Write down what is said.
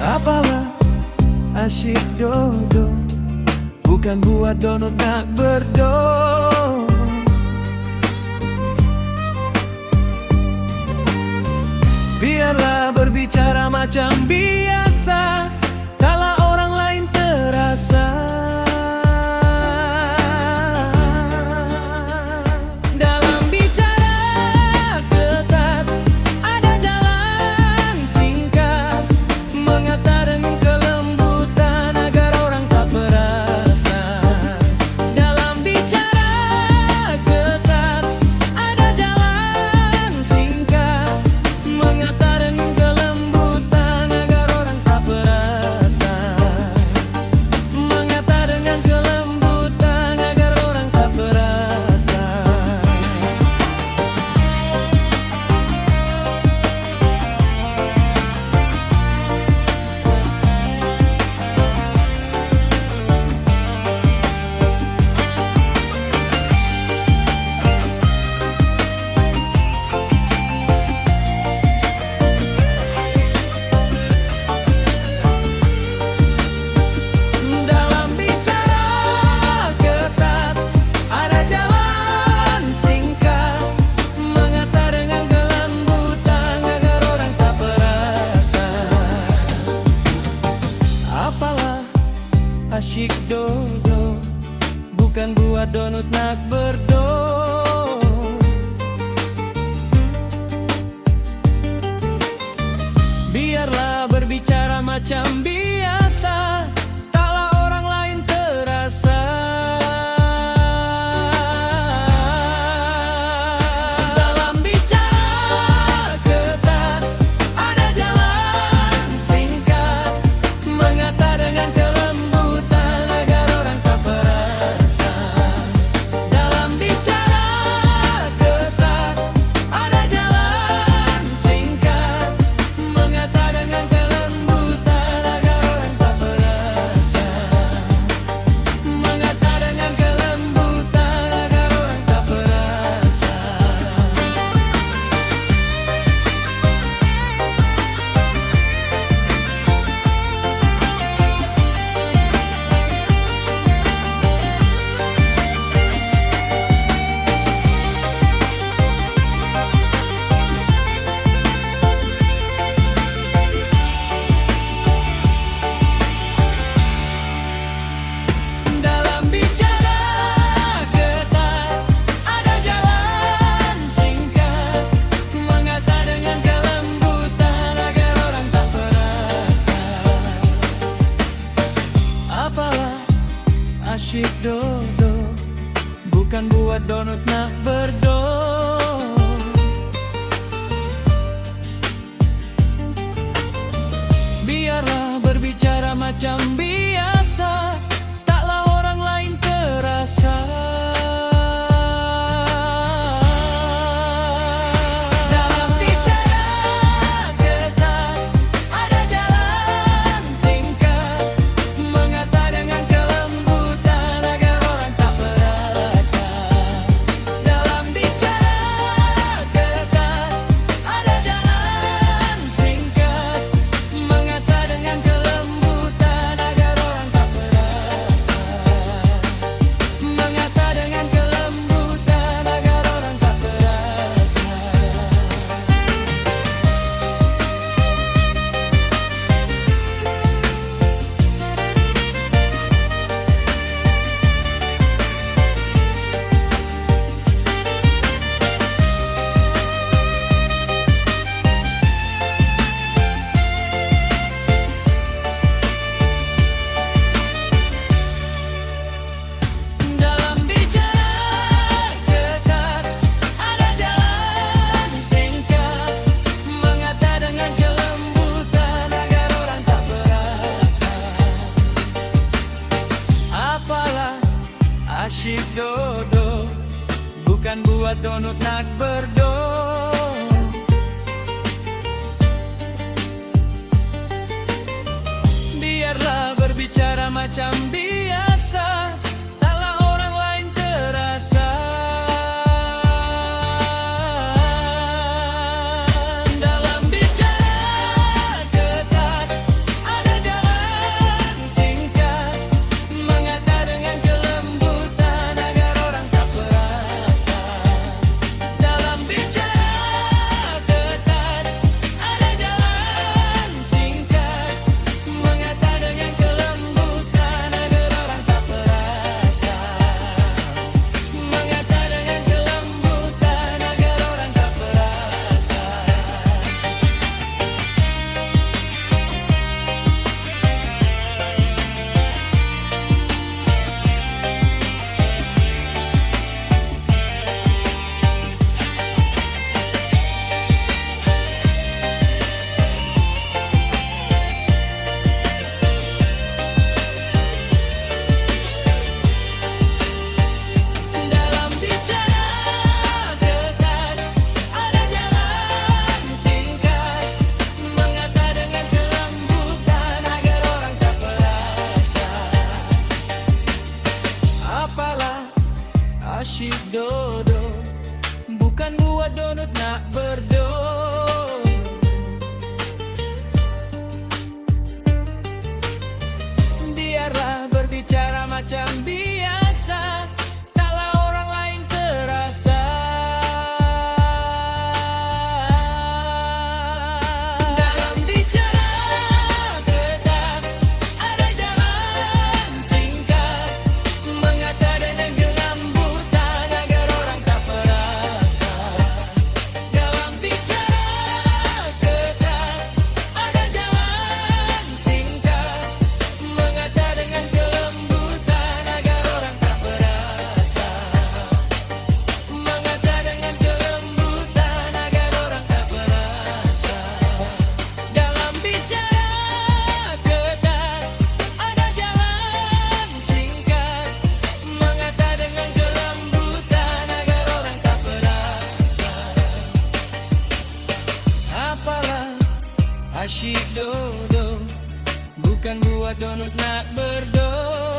Apalah asyik dodo, bukan buat donut nak berdor. Biarlah berbicara macam biasa, taklah orang lain terasa. Dalam bicara ketat, ada jalan singkat, mengata dengan kelembutan agar orang tak perasan. Dalam bicara ketat, ada jalan singkat, mengata dengan kelembutan agar orang tak perasan. Mengata dengan kelembutan agar orang tak perasan. Dalam bicara ketat, ada jalan singkat, mengata dengan kelembutan agar orang tak perasan. Apalah asyik dodo, bukan buat donut nak berdor. Biarlah berbicara macam biasa, taklah orang lain terasa. Dalam bicara ketat, ada jalan singkat, mengata dengan kelembutan agar orang tak perasan. Dalam bicara ketat, ada jalan singkat, mengata dengan kelembutan agar orang tak perasan. Mengata dengan kelembutan agar orang tak perasan. Dalam bicara ketat, ada jalan singkat, mengata dengan kelembutan agar orang tak perasan. Apalah asyik dodo, bukan buat donut nak berdor. Biarlah berbicara macam biasa, taklah orang lain terasa. Dalam bicara ketat, ada jalan singkat, mengata dengan kelembutan agar orang tak perasan. Dalam bicara ketat, ada jalan singkat, mengata dengan kelembutan agar orang tak perasan. Mengata dengan kelembutan agar orang tak perasan. Dalam bicara ketat, ada jalan singkat, mengata dengan kelembutan agar orang tak perasan. Apalah asyik dodo, bukan buat donut nak berdor. Biarlah berbicara macam biasa, taklah orang lain terasa. Dalam bicara ketat, macam biasa, kalau orang lain terasa. Dalam bicara tetap ada jalan singkat, mengata dengan kelembutan agar orang tak perasa. Dalam bicara tetap ada jalan singkat, mengata dengan kelembutan agar orang tak perasa. Mengata dengan kelembutan agar orang tak perasa. Dalam bicara ketat ada jalan singkat, mengata dengan kelembutan agar orang tak perasa. Apalah asyik dodo, bukan buat donut nak berdoa.